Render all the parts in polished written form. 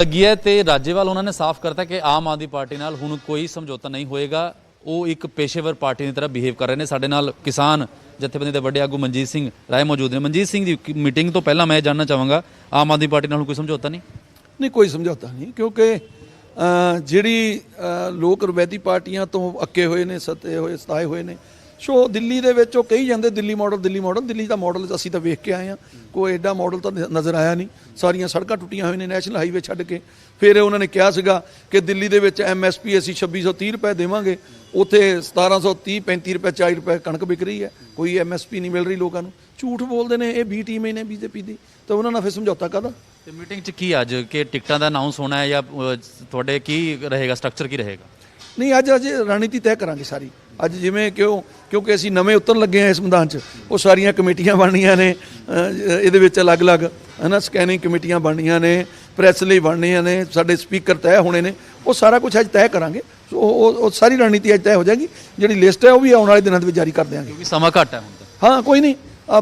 ਲੱਗੀ ਹੈ ਤੇ ਰਾਜੇਵਾਲ ਉਹਨਾਂ ਨੇ ਸਾਫ਼ ਕਰਤਾ ਕਿ ਆਮ ਆਦਮੀ ਪਾਰਟੀ ਨਾਲ ਹੁਣ ਕੋਈ ਸਮਝੌਤਾ ਨਹੀਂ ਹੋਏਗਾ। ਉਹ ਇੱਕ ਪੇਸ਼ੇਵਰ ਪਾਰਟੀ ਦੀ ਤਰ੍ਹਾਂ ਬਿਹੇਵ ਕਰ ਰਹੇ ਨੇ। ਸਾਡੇ ਨਾਲ ਕਿਸਾਨ ਜਥੇਬੰਦੀ ਦੇ ਵੱਡੇ ਆਗੂ ਮਨਜੀਤ ਸਿੰਘ ਰਾਏ ਮੌਜੂਦ ਨੇ। ਮਨਜੀਤ ਸਿੰਘ ਜੀ, ਮੀਟਿੰਗ ਤੋਂ ਪਹਿਲਾਂ ਮੈਂ ਜਾਣਨਾ ਚਾਹਾਂਗਾ, ਆਮ ਆਦਮੀ ਪਾਰਟੀ ਨਾਲ ਕੋਈ ਸਮਝੌਤਾ ਨਹੀਂ? ਕੋਈ ਸਮਝੌਤਾ ਨਹੀਂ, ਕਿਉਂਕਿ ਜਿਹੜੀ ਲੋਕ ਰਵਾਇਤੀ ਪਾਰਟੀਆਂ ਤੋਂ ਅੱਕੇ ਹੋਏ ਨੇ, ਸਤਾਏ ਹੋਏ ਨੇ। ਸੋ ਦਿੱਲੀ ਦੇ ਵਿੱਚ ਉਹ ਕਹੀ ਜਾਂਦੇ ਦਿੱਲੀ ਦਿੱਲੀ ਦਾ ਮਾਡਲ ਅਸੀਂ ਤਾਂ ਵੇਖ ਕੇ ਆਏ ਹਾਂ, ਕੋਈ ਐਡਾ ਮਾਡਲ ਤਾਂ ਨਜ਼ਰ ਆਇਆ ਨਹੀਂ। ਸਾਰੀਆਂ ਸੜਕਾਂ ਟੁੱਟੀਆਂ ਹੋਈਆਂ ਨੇ ਨੈਸ਼ਨਲ ਹਾਈਵੇ ਛੱਡ ਕੇ। ਫਿਰ ਉਹਨਾਂ ਨੇ ਕਿਹਾ ਸੀਗਾ ਕਿ ਦਿੱਲੀ ਦੇ ਵਿੱਚ MSP ਅਸੀਂ 2630 ਰੁਪਏ ਦੇਵਾਂਗੇ, ਉੱਥੇ 1730 35 ਰੁਪਏ 40 ਰੁਪਏ ਕਣਕ ਵਿਕ ਰਹੀ ਹੈ, ਕੋਈ MSP ਨਹੀਂ ਮਿਲ ਰਹੀ ਲੋਕਾਂ ਨੂੰ। ਝੂਠ ਬੋਲਦੇ ਨੇ ਇਹ B ਟੀਮ ਨੇ BJP ਦੀ, ਤਾਂ ਉਹਨਾਂ ਨਾਲ ਫਿਰ ਸਮਝੌਤਾ ਕਾਹਦਾ। ਤੇ ਮੀਟਿੰਗ 'ਚ ਕੀ ਅੱਜ ਕਿ ਟਿਕਟਾਂ ਦਾ ਅਨਾਉਂਸ ਹੋਣਾ ਹੈ ਜਾਂ ਤੁਹਾਡੇ ਕੀ ਰਹੇਗਾ, ਸਟਰਕਚਰ ਕੀ ਰਹੇਗਾ? ਨਹੀਂ, ਅੱਜ ਰਣਨੀਤੀ ਤੈਅ ਕਰਾਂਗੇ ਸਾਰੀ। ਅੱਜ ਜਿਵੇਂ ਕਿਉਂਕਿ ਅਸੀਂ ਨਵੇਂ ਉਤਰਨ ਲੱਗੇ ਹਾਂ ਇਸ ਮੈਦਾਨ 'ਚ, ਉਹ ਸਾਰੀਆਂ ਕਮੇਟੀਆਂ ਬਣਨੀਆਂ ਨੇ। ਇਹਦੇ ਵਿੱਚ ਅਲੱਗ-ਅਲੱਗ ਸਕੈਨਿੰਗ ਕਮੇਟੀਆਂ ਬਣਨੀਆਂ ਨੇ, ਪ੍ਰੈਸ ਲਈ ਬਣਨੀਆਂ ਨੇ, ਸਾਡੇ ਸਪੀਕਰ ਤੈਅ ਹੋਣੇ ਨੇ। ਉਹ ਸਾਰਾ ਕੁਝ ਅੱਜ ਤੈਅ ਕਰਾਂਗੇ। ਉਹ ਸਾਰੀ ਰਣਨੀਤੀ ਅੱਜ ਤੈਅ ਹੋ ਜਾਏਗੀ। ਜਿਹੜੀ ਲਿਸਟ ਹੈ ਉਹ ਵੀ ਆਉਣ ਵਾਲੇ ਦਿਨਾਂ ਦੇ ਵਿੱਚ ਜਾਰੀ ਕਰ ਦਿਆਂਗੇ, ਕਿਉਂਕਿ ਸਮਾਂ ਘੱਟ ਹੈ ਹੁਣ ਤਾਂ। ਹਾਂ, ਕੋਈ ਨਹੀਂ,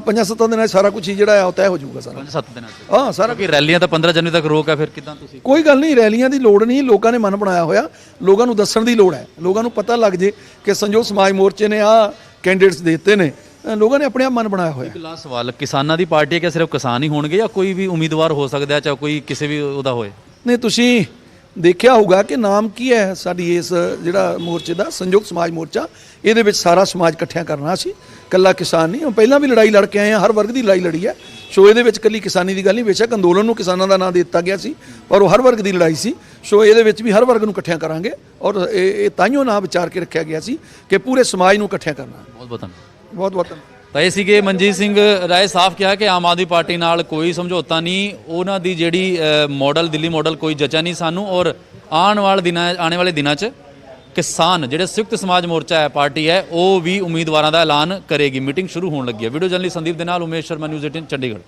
5-7 ਦਿਨਾਂ 'ਚ ਸਾਰਾ ਕੁਝ ਹੀ ਜਿਹੜਾ ਉਹ ਤੈਅ ਹੋ ਜਾਊਗਾ ਸਾਰਾ। 5-7 ਦਿਨਾਂ 'ਚ? ਹਾਂ, ਸਾਰਾ। ਕਿਉਂਕਿ ਰੈਲੀਆਂ ਤਾਂ 15 ਜਨਵਰੀ ਤੱਕ ਰੋਕ ਹੈ, ਫਿਰ ਕਿਦਾਂ ਤੁਸੀਂ? ਕੋਈ ਗੱਲ ਨਹੀਂ, ਰੈਲੀਆਂ ਦੀ ਲੋੜ ਨਹੀਂ, ਲੋਕਾਂ ਨੇ ਮਨ ਬਣਾਇਆ ਹੋਇਆ। ਲੋਕਾਂ ਨੂੰ ਦੱਸਣ ਦੀ ਲੋੜ ਹੈ, ਲੋਕਾਂ ਨੂੰ ਪਤਾ ਲੱਗ ਜੇ ਕਿ ਸੰਯੋਗ ਸਮਾਜ ਮੋਰਚੇ ਨੇ ਆਹ ਕੈਂਡੀਡੇਟਸ ਦੇ ਦਿੱਤੇ ਨੇ। ਲੋਕਾਂ ਨੇ ਆਪਣੇ ਆਪ ਮਨ ਬਣਾਇਆ ਹੋਇਆ। ਇੱਕ ਲਾਸਟ ਸਵਾਲ, ਕਿਸਾਨਾਂ ਦੀ ਪਾਰਟੀ ਹੈ ਕਿ ਸਿਰਫ ਕਿਸਾਨ ਹੀ ਹੋਣਗੇ ਜਾਂ ਕੋਈ ਵੀ ਉਮੀਦਵਾਰ ਹੋ ਸਕਦਾ ਹੈ, ਚਾਹੇ ਕੋਈ ਕਿਸੇ ਵੀ ਉਹਦਾ ਹੋਏ? ਨਹੀਂ, ਤੁਸੀਂ ਦੇਖਿਆ ਹੋਊਗਾ ਕਿ ਨਾਮ ਕੀ ਹੈ ਸਾਡੀ ਇਸ ਜਿਹੜਾ ਮੋਰਚੇ ਦਾ, ਸੰਯੁਕਤ ਸਮਾਜ ਮੋਰਚਾ। ਇਹਦੇ ਵਿੱਚ ਸਾਰਾ ਸਮਾਜ ਇਕੱਠਿਆਂ ਕਰਨਾ ਸੀ, ਕੱਲਾ ਕਿਸਾਨ ਨਹੀਂ। ਪਹਿਲਾਂ ਵੀ ਲੜਾਈ ਲੜ ਕੇ ਆਏ ਹਾਂ, ਹਰ ਵਰਗ ਦੀ ਲੜਾਈ ਲੜੀ ਹੈ। ਸੋ ਇਹਦੇ ਵਿੱਚ ਕੱਲੀ ਕਿਸਾਨੀ ਦੀ ਗੱਲ ਨਹੀਂ। ਬੇਸ਼ੱਕ ਅੰਦੋਲਨ ਨੂੰ ਕਿਸਾਨਾਂ ਦਾ ਨਾਂ ਦੇ ਦਿੱਤਾ ਗਿਆ ਸੀ, ਪਰ ਉਹ ਹਰ ਵਰਗ ਦੀ ਲੜਾਈ ਸੀ। ਸੋ ਇਹਦੇ ਵਿੱਚ ਵੀ ਹਰ ਵਰਗ ਨੂੰ ਇਕੱਠਿਆਂ ਕਰਾਂਗੇ, ਔਰ ਇਹ ਤਾਈਓ ਨਾਂ ਵਿਚਾਰ ਕੇ ਰੱਖਿਆ ਗਿਆ ਸੀ ਕਿ ਪੂਰੇ ਸਮਾਜ ਨੂੰ ਇਕੱਠਿਆਂ ਕਰਨਾ। ਬਹੁਤ ਬਹੁਤ ਧੰਨਵਾਦ। ਬਹੁਤ ਬਹੁਤ ਧੰਨਵਾਦ। ਤਾਂ ਇਹ ਸੀਗੇ ਮਨਜੀਤ ਸਿੰਘ ਰਾਏ। ਸਾਫ਼ ਕਿਹਾ ਕਿ ਆਮ ਆਦਮੀ ਪਾਰਟੀ ਨਾਲ ਕੋਈ ਸਮਝੌਤਾ ਨਹੀਂ। ਉਹਨਾਂ ਦੀ ਜਿਹੜੀ ਮਾਡਲ, ਦਿੱਲੀ ਮਾਡਲ ਕੋਈ ਜਚਾ ਨਹੀਂ ਸਾਨੂੰ। ਔਰ ਆਉਣ ਵਾਲੇ ਦਿਨਾਂ 'ਚ ਕਿਸਾਨ ਜਿਹੜੇ ਸੰਯੁਕਤ ਸਮਾਜ ਮੋਰਚਾ ਹੈ, ਪਾਰਟੀ ਹੈ, ਉਹ ਵੀ ਉਮੀਦਵਾਰਾਂ ਦਾ ਐਲਾਨ ਕਰੇਗੀ। ਮੀਟਿੰਗ ਸ਼ੁਰੂ ਹੋਣ ਲੱਗੀ ਹੈ। ਵੀਡੀਓ ਜਰਨਲਿਸਟ ਸੰਦੀਪ ਦੇ ਨਾਲ ਉਮੇਸ਼ ਸ਼ਰਮਾ, ਨਿਊਜ਼ 18 ਚੰਡੀਗੜ੍ਹ।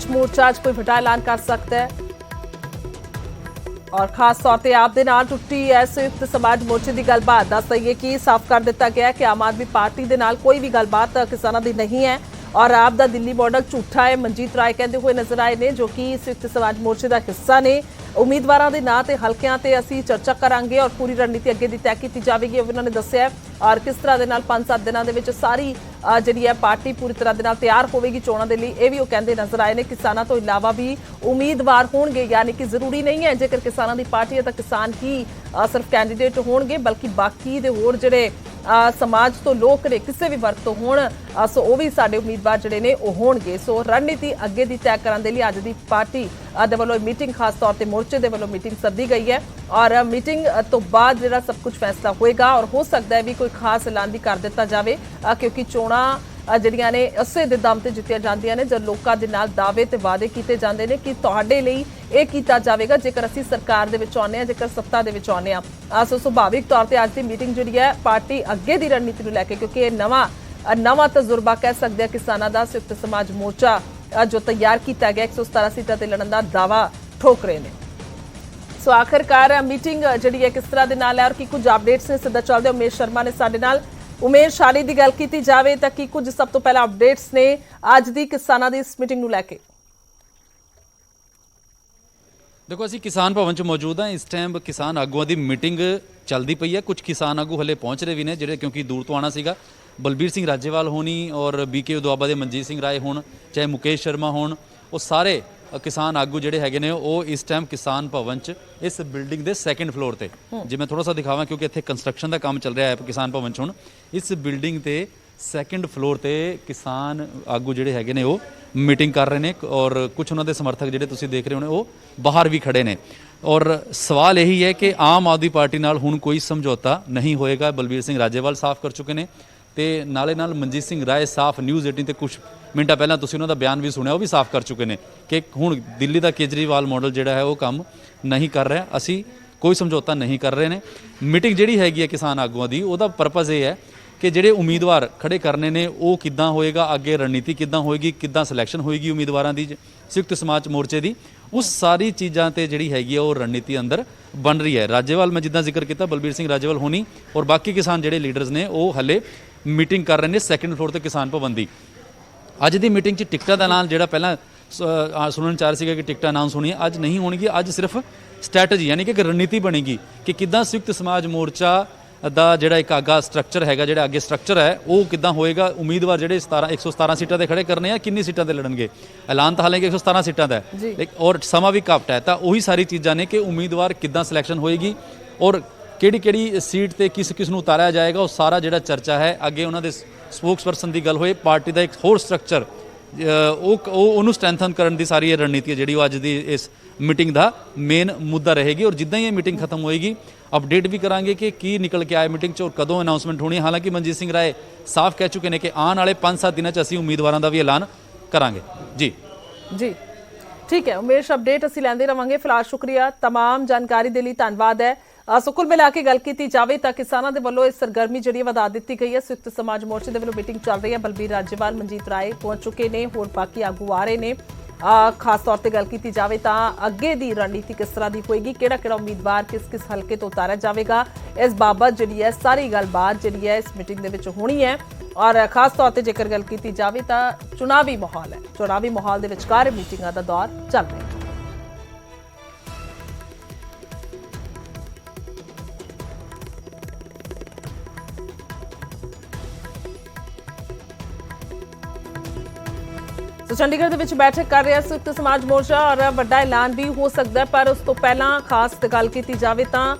मोर्चा कोई ਵੱਡਾ ਐਲਾਨ ਕਰ ਸਕਦਾ ਹੈ और खास तौर पर आप दे नाल टुटी है संयुक्त समाज मोर्चे की गलबात। दस दईए कि साफ कर दिता गया कि आम आदमी पार्टी के नाल कोई भी गलबात किसानों की नहीं है और आप दा दिल्ली मॉडल झूठा है। मनजीत राय कहते हुए नजर आए ने, जो कि संयुक्त समाज मोर्चे का हिस्सा ने। उम्मीदवारों के नां ते हलकियां ते असीं चर्चा करांगे और पूरी रणनीति अगे दी तय की जाएगी, उन्होंने दस्सिया। और किस तरह के 5-7 दिनों के विच सारी जिहड़ी है पार्टी पूरी तरह के नाल तैयार होगी चोणां दे लई, ये भी वो कहते नजर आए ने। किसानों तो इलावा भी उम्मीदवार होणगे, यानी कि जरूरी नहीं है जेकर किसानों की पार्टी है तो किसान ही सिर्फ कैंडीडेट होणगे, बल्कि बाकी दे होर जिहड़े समाज तो लोग ने किसी भी वर्ग तो होण, सो वो भी साडे उम्मीदवार जिहड़े ने वो होणगे। सो रणनीति अगे दी तय करन दे लई अज दी पार्टी दे वल्लों मीटिंग, खास तौर पर मोर्चे दे वल्लों मीटिंग सद्दी गई है और मीटिंग तो बाद जिहड़ा सब कुछ फैसला होएगा और हो सकता है भी कोई खास ऐलान भी कर दिता जाए, क्योंकि चोणां ਜਿਹੜੀਆਂ ਨੇ ਉਸੇ ਦੇ ਦਮ ਤੇ ਜਿੱਤੀਆਂ ਜਾਂਦੀਆਂ ਨੇ ਜਦ ਲੋਕਾਂ ਦੇ ਨਾਲ ਦਾਅਵੇ ਤੇ ਵਾਅਦੇ ਕੀਤੇ ਜਾਂਦੇ ਨੇ ਕਿ ਤੁਹਾਡੇ ਲਈ ਇਹ ਕੀਤਾ ਜਾਵੇਗਾ ਜੇਕਰ ਅਸੀਂ ਸਰਕਾਰ ਦੇ ਵਿੱਚ ਆਉਂਦੇ ਹਾਂ, ਜੇਕਰ ਸੱਤਾ ਦੇ ਵਿੱਚ ਆਉਂਦੇ ਹਾਂ। ਸੋ ਸੁਭਾਵਿਕ ਤੌਰ ਤੇ ਅੱਜ ਦੀ ਮੀਟਿੰਗ ਜਿਹੜੀ ਹੈ ਪਾਰਟੀ ਅੱਗੇ ਦੀ ਰਣਨੀਤੀ ਨੂੰ ਲੈ ਕੇ, ਕਿਉਂਕਿ ਇਹ ਨਵਾਂ ਤਜਰਬਾ ਕਹਿ ਸਕਦੇ ਆ ਕਿਸਾਨਾਂ ਦਾ, ਸੰਯੁਕਤ ਸਮਾਜ ਮੋਰਚਾ ਜੋ ਤਿਆਰ ਕੀਤਾ ਗਿਆ 117 ਸੀਟਾਂ ਤੇ ਲੜਨ ਦਾ ਦਾਅਵਾ ਠੋਕ ਰਹੇ ਨੇ। ਸੋ ਆਖਿਰਕਾਰ ਮੀਟਿੰਗ ਜਿਹੜੀ ਹੈ ਕਿਸ ਤਰ੍ਹਾਂ ਦੇ ਨਾਲ ਹੈ ਔਰ ਕੀ ਕੁਝ ਅਪਡੇਟਸ ਨੇ, ਸਿੱਧਾ ਚੱਲਦੇ ਉਮੇਸ਼ ਸ਼ਰਮਾ ਨੇ ਸਾਡੇ ਨਾਲ। उमेश, हाल की गल की जाए तो कि कुछ सब तो पहला अपडेट्स ने अज की किसानों की इस मीटिंग को लैके? देखो, असी किसान भवन च मौजूद हाँ। इस टाइम किसान आगुआं की मीटिंग चलती पई है। कुछ किसान आगू हले पहुँच रहे भी ने जिहड़े, क्योंकि दूर तो आना सीगा। बलबीर सिंह राजेवाल होनी और BK दुआबा के मनजीत सिंह राय होण, चाहे मुकेश शर्मा होण, वो सारे किसान आगू ਜਿਹੜੇ ਹੈਗੇ ਨੇ ਉਹ ਇਸ ਟਾਈਮ ਕਿਸਾਨ ਭਵਨ 'ਚ ਇਸ ਬਿਲਡਿੰਗ ਦੇ ਸੈਕੰਡ ਫਲੋਰ ਤੇ, ਜੇ ਮੈਂ ਥੋੜਾ ਸਾ ਦਿਖਾਵਾਂ ਕਿਉਂਕਿ ਇੱਥੇ ਕੰਸਟਰਕਸ਼ਨ ਦਾ ਕੰਮ ਚੱਲ ਰਿਹਾ ਹੈ ਕਿਸਾਨ ਭਵਨ 'ਚ। ਹੁਣ ਇਸ ਬਿਲਡਿੰਗ ਤੇ ਸੈਕੰਡ ਫਲੋਰ ਤੇ ਕਿਸਾਨ ਆਗੂ ਜਿਹੜੇ ਹੈਗੇ ਨੇ ਉਹ ਮੀਟਿੰਗ ਕਰ ਰਹੇ ਨੇ ਔਰ ਕੁਝ ਉਹਨਾਂ ਦੇ ਸਮਰਥਕ ਜਿਹੜੇ ਤੁਸੀਂ ਦੇਖ ਰਹੇ ਹੋਣੇ ਉਹ ਬਾਹਰ ਵੀ ਖੜੇ ਨੇ। ਔਰ ਸਵਾਲ ਇਹੀ ਹੈ ਕਿ ਆਮ ਆਦਮੀ ਪਾਰਟੀ ਨਾਲ ਹੁਣ ਕੋਈ ਸਮਝੌਤਾ ਨਹੀਂ ਹੋਏਗਾ। ਬਲਬੀਰ ਸਿੰਘ ਰਾਜੇਵਾਲ ਸਾਫ਼ ਕਰ ਚੁੱਕੇ ਨੇ ਤੇ ਨਾਲੇ ਨਾਲ ਮਨਜੀਤ ਸਿੰਘ ਰਾਏ ਸਾਫ਼ ਨਿਊਜ਼ 18 ਤੇ ਕੁਝ ਮਿੰਟਾਂ ਪਹਿਲਾਂ ਤੁਸੀਂ ਉਹਨਾਂ ਦਾ ਬਿਆਨ ਵੀ ਸੁਣਿਆ, ਉਹ ਵੀ ਸਾਫ਼ ਕਰ ਚੁੱਕੇ ਨੇ ਕਿ ਹੁਣ ਦਿੱਲੀ ਦਾ ਕੇਜਰੀਵਾਲ ਮਾਡਲ ਜਿਹੜਾ ਹੈ ਉਹ ਕੰਮ ਨਹੀਂ ਕਰ ਰਿਹਾ, ਅਸੀਂ ਕੋਈ ਸਮਝੌਤਾ ਨਹੀਂ ਕਰ ਰਹੇ ਨੇ। ਮੀਟਿੰਗ ਜਿਹੜੀ ਹੈਗੀ ਹੈ ਕਿਸਾਨ ਆਗੂਆਂ ਦੀ, ਉਹਦਾ ਪਰਪਸ ਇਹ ਹੈ ਕਿ ਜਿਹੜੇ ਉਮੀਦਵਾਰ ਖੜੇ ਕਰਨੇ ਨੇ ਉਹ ਕਿੱਦਾਂ ਹੋਏਗਾ, ਅੱਗੇ ਰਣਨੀਤੀ ਕਿੱਦਾਂ ਹੋਏਗੀ, ਕਿੱਦਾਂ ਸਿਲੈਕਸ਼ਨ ਹੋਏਗੀ ਉਮੀਦਵਾਰਾਂ ਦੀ ਸੰਯੁਕਤ ਸਮਾਜ ਮੋਰਚੇ ਦੀ, ਉਸ ਸਾਰੀ ਚੀਜ਼ਾਂ ਤੇ ਜਿਹੜੀ ਹੈਗੀ ਆ ਉਹ ਰਣਨੀਤੀ ਅੰਦਰ ਬਣ ਰਹੀ ਹੈ। ਰਾਜੇਵਾਲ ਮੈਂ ਜਿੱਦਾਂ ਜ਼ਿਕਰ ਕੀਤਾ, ਬਲਬੀਰ ਸਿੰਘ ਰਾਜੇਵਾਲ ਹੋਣੀ ਔਰ ਬਾਕੀ ਕਿਸਾਨ ਜਿਹੜੇ ਲੀਡਰਸ ਨੇ ਉਹ ਹਲੇ ਮੀਟਿੰਗ ਕਰ ਰਹੇ ਨੇ ਸੈਕੰਡ ਫਲੋਰ ਤੇ ਕਿਸਾਨ ਭਵਨ ਦੀ। ਅੱਜ ਦੀ ਮੀਟਿੰਗ 'ਚ ਟਿਕਟਾਂ ਦਾ ਐਲਾਨ ਜਿਹੜਾ ਪਹਿਲਾਂ ਸੁਣਨ ਚਾਹ ਸੀਗਾ ਕਿ ਟਿਕਟਾਂ ਅਨਾਉਂਸ ਹੋਣੀਆਂ, ਅੱਜ ਨਹੀਂ ਹੋਣਗੀਆਂ। ਅੱਜ ਸਿਰਫ ਸਟ੍ਰੈਟਜੀ ਯਾਨੀ ਕਿ ਇੱਕ ਰਣਨੀਤੀ ਬਣੇਗੀ ਕਿ ਕਿੱਦਾਂ ਸੰਯੁਕਤ ਸਮਾਜ ਮੋਰਚਾ ਦਾ ਜਿਹੜਾ ਇੱਕ ਅੱਗਾ ਸਟਰਕਚਰ ਹੈਗਾ, ਜਿਹੜਾ ਅੱਗੇ ਸਟਰਕਚਰ ਹੈ ਉਹ ਕਿੱਦਾਂ ਹੋਏਗਾ। ਉਮੀਦਵਾਰ ਜਿਹੜੇ 117 ਸੀਟਾਂ ਤੇ ਖੜੇ ਕਰਨੇ ਆ, ਕਿੰਨੀ ਸੀਟਾਂ ਤੇ ਲੜਨਗੇ। ਐਲਾਨ ਤਾਂ ਹਾਲਾਂਕਿ 117 ਸੀਟਾਂ ਦਾ ਹੈ ਔਰ ਸਮਾਂ ਵੀ ਘੱਟ ਹੈ, ਤਾਂ ਉਹੀ ਸਾਰੀ ਚੀਜ਼ਾਂ ਨੇ ਕਿ ਉਮੀਦਵਾਰ ਕਿੱਦਾਂ ਸਿਲੈਕਸ਼ਨ ਹੋਏਗੀ ਔਰ ਕਿਹੜੀ ਸੀਟ ਤੇ ਕਿਸ ਨੂੰ ਉਤਾਰਿਆ ਜਾਏਗਾ। ਉਹ ਸਾਰਾ ਜਿਹੜਾ ਚਰਚਾ ਹੈ ਅੱਗੇ ਉਹਨਾਂ ਦੇ ਸਪੋਕਸਪਰਸਨ ਦੀ ਗੱਲ ਹੋਏ, ਪਾਰਟੀ ਦਾ ਇੱਕ ਹੋਰ ਸਟਰਕਚਰ ਉਹਨੂੰ ਸਟਰੈਂਥਨ ਕਰਨ ਦੀ ਸਾਰੀ ਇਹ ਰਣਨੀਤੀ ਹੈ ਜਿਹੜੀ ਉਹ ਅੱਜ ਦੀ ਇਸ ਮੀਟਿੰਗ ਦਾ ਮੇਨ ਮੁੱਦਾ ਰਹੇਗੀ। ਔਰ ਜਿੱਦਾਂ ਹੀ ਇਹ ਮੀਟਿੰਗ ਖਤਮ ਹੋਏਗੀ ਅਪਡੇਟ ਵੀ ਕਰਾਂਗੇ ਕਿ ਕੀ ਨਿਕਲ ਕੇ ਆਇਆ ਮੀਟਿੰਗ 'ਚ ਔਰ ਕਦੋਂ ਅਨਾਉਂਸਮੈਂਟ ਹੋਣੀ ਹੈ। ਹਾਲਾਂਕਿ ਮਨਜੀਤ ਸਿੰਘ ਰਾਏ ਸਾਫ਼ ਕਹਿ ਚੁੱਕੇ ਨੇ ਕਿ ਆਉਣ ਵਾਲੇ 5-7 ਦਿਨਾਂ 'ਚ ਅਸੀਂ ਉਮੀਦਵਾਰਾਂ ਦਾ ਵੀ ਐਲਾਨ ਕਰਾਂਗੇ। ਜੀ ਠੀਕ ਹੈ ਉਮੇਸ਼, ਅਪਡੇਟ ਅਸੀਂ ਲੈਂਦੇ ਰਵਾਂਗੇ। ਫਿਲਹਾਲ ਸ਼ੁਕਰੀਆ, तमाम ਜਾਣਕਾਰੀ ਦੇ ਲਈ ਧੰਨਵਾਦ ਹੈ। ਸੋ ਕੁੱਲ ਮਿਲਾ ਕੇ ਗੱਲ ਕੀਤੀ ਜਾਵੇ ਤਾਂ ਕਿਸਾਨਾਂ ਦੇ ਵੱਲੋਂ ਇਸ ਸਰਗਰਮੀ ਜਿਹੜੀ ਵਧਾ ਦਿੱਤੀ ਗਈ ਹੈ। ਸੰਯੁਕਤ ਸਮਾਜ ਮੋਰਚੇ ਦੇ ਵੱਲੋਂ ਮੀਟਿੰਗ ਚੱਲ ਰਹੀ ਹੈ। ਬਲਬੀਰ ਰਾਜੇਵਾਲ, ਮਨਜੀਤ ਰਾਏ ਪਹੁੰਚ ਚੁੱਕੇ ਨੇ, ਹੋਰ ਬਾਕੀ ਆਗੂ ਆ ਰਹੇ ਨੇ। ਖਾਸ ਤੌਰ ਤੇ ਗੱਲ ਕੀਤੀ ਜਾਵੇ ਤਾਂ ਅੱਗੇ ਦੀ ਰਣਨੀਤੀ ਕਿਸ ਤਰ੍ਹਾਂ ਦੀ ਹੋਏਗੀ, ਕਿਹੜਾ ਉਮੀਦਵਾਰ ਕਿਸ ਹਲਕੇ ਤੋਂ ਉਤਾਰਿਆ ਜਾਵੇਗਾ, ਇਸ ਬਾਬਤ ਜਿਹੜੀ ਹੈ ਸਾਰੀ ਗੱਲਬਾਤ ਜਿਹੜੀ ਹੈ ਇਸ ਮੀਟਿੰਗ ਦੇ ਵਿੱਚ ਹੋਣੀ ਹੈ। ਔਰ ਖਾਸ ਤੌਰ ਤੇ ਜੇਕਰ ਗੱਲ ਕੀਤੀ ਜਾਵੇ ਤਾਂ ਚੁਣਾਵੀ ਮਾਹੌਲ ਹੈ, ਚੁਣਾਵੀ ਮਾਹੌਲ ਦੇ ਵਿਚਕਾਰ ਮੀਟਿੰਗਾਂ ਦਾ ਦੌਰ ਚੱਲ ਰਿਹਾ ਹੈ। ਸੋ ਚੰਡੀਗੜ੍ਹ ਦੇ ਵਿੱਚ ਬੈਠਕ ਕਰ ਰਿਹਾ ਸੰਯੁਕਤ ਸਮਾਜ ਮੋਰਚਾ ਔਰ ਵੱਡਾ ਐਲਾਨ ਵੀ ਹੋ ਸਕਦਾ ਹੈ। ਪਰ ਉਸ ਤੋਂ ਪਹਿਲਾਂ ਖਾਸ ਗੱਲ ਕੀਤੀ ਜਾਵੇ ਤਾਂ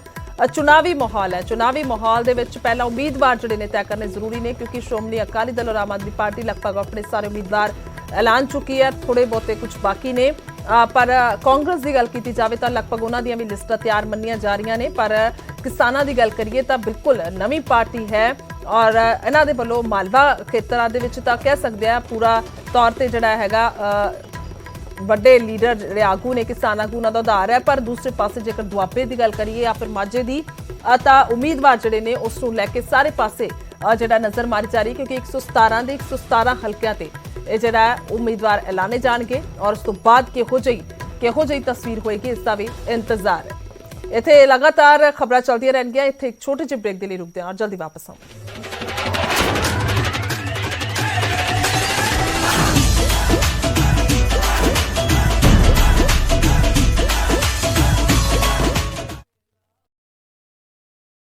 ਚੁਣਾਵੀ ਮਾਹੌਲ ਹੈ। ਚੁਣਾਵੀ ਮਾਹੌਲ ਦੇ ਵਿੱਚ ਪਹਿਲਾਂ ਉਮੀਦਵਾਰ ਜਿਹੜੇ ਨੇ ਤੈਅ ਕਰਨੇ ਜ਼ਰੂਰੀ ਨੇ, ਕਿਉਂਕਿ ਸ਼੍ਰੋਮਣੀ ਅਕਾਲੀ ਦਲ ਔਰ ਆਮ ਆਦਮੀ ਪਾਰਟੀ ਲਗਭਗ ਆਪਣੇ ਸਾਰੇ ਉਮੀਦਵਾਰ ਐਲਾਨ ਚੁੱਕੀ ਹੈ, ਥੋੜੇ ਬਹੁਤੇ ਕੁਝ ਬਾਕੀ ਨੇ। ਪਰ ਕਾਂਗਰਸ ਦੀ ਗੱਲ ਕੀਤੀ ਜਾਵੇ ਤਾਂ ਲਗਭਗ ਉਹਨਾਂ ਦੀਆਂ ਵੀ ਲਿਸਟਾਂ ਤਿਆਰ ਮੰਨੀਆਂ ਜਾ ਰਹੀਆਂ ਨੇ। ਪਰ ਕਿਸਾਨਾਂ ਦੀ ਗੱਲ ਕਰੀਏ ਤਾਂ ਬਿਲਕੁਲ ਨਵੀਂ ਪਾਰਟੀ ਹੈ ਔਰ ਇਹਨਾਂ ਦੇ ਵੱਲੋਂ ਮਾਲਵਾ ਖੇਤਰਾਂ ਦੇ ਵਿੱਚ ਤਾਂ ਕਹਿ ਸਕਦੇ ਆ ਪੂਰਾ ਤੌਰ ਤੇ ਜਿਹੜਾ ਹੈਗਾ ਵੱਡੇ ਲੀਡਰ ਜਿਹੜੇ ਆਗੂ ਨੇ, ਕਿਸਾਨ ਆਗੂ, ਉਹਨਾਂ ਦਾ ਉਧਾਰ ਹੈ। ਪਰ ਦੂਸਰੇ ਪਾਸੇ ਜੇਕਰ ਦੁਆਬੇ ਦੀ ਗੱਲ ਕਰੀਏ ਜਾਂ ਫਿਰ ਮਾਝੇ ਦੀ ਤਾਂ ਉਮੀਦਵਾਰ ਜਿਹੜੇ ਨੇ ਉਸ ਨੂੰ ਲੈ ਕੇ ਸਾਰੇ ਪਾਸੇ ਜਿਹੜਾ ਨਜ਼ਰ ਮਾਰੀ ਜਾ ਰਹੀ, ਕਿਉਂਕਿ 117 ਦੇ 117 ਹਲਕਿਆਂ ਤੇ ਇਹ ਜਿਹੜਾ ਉਮੀਦਵਾਰ ਐਲਾਨੇ ਜਾਣਗੇ ਔਰ ਉਸ ਤੋਂ ਬਾਅਦ ਕਿਹੋ ਜਿਹੀ ਤਸਵੀਰ ਹੋਏਗੀ ਇਸ ਦਾ ਵੀ ਇੰਤਜ਼ਾਰ ਹੈ। ਇੱਥੇ ਲਗਾਤਾਰ ਖਬਰਾਂ ਚੱਲਦੀਆਂ ਰਹਿਣਗੀਆਂ। ਇੱਥੇ ਇੱਕ ਛੋਟੇ ਜਿਹੇ ਬ੍ਰੇਕ ਦੇ ਲਈ ਰੁਕਦੇ ਹਾਂ ਔਰ ਜਲਦੀ ਵਾਪਸ ਆਉਂਦੇ ਹਾਂ।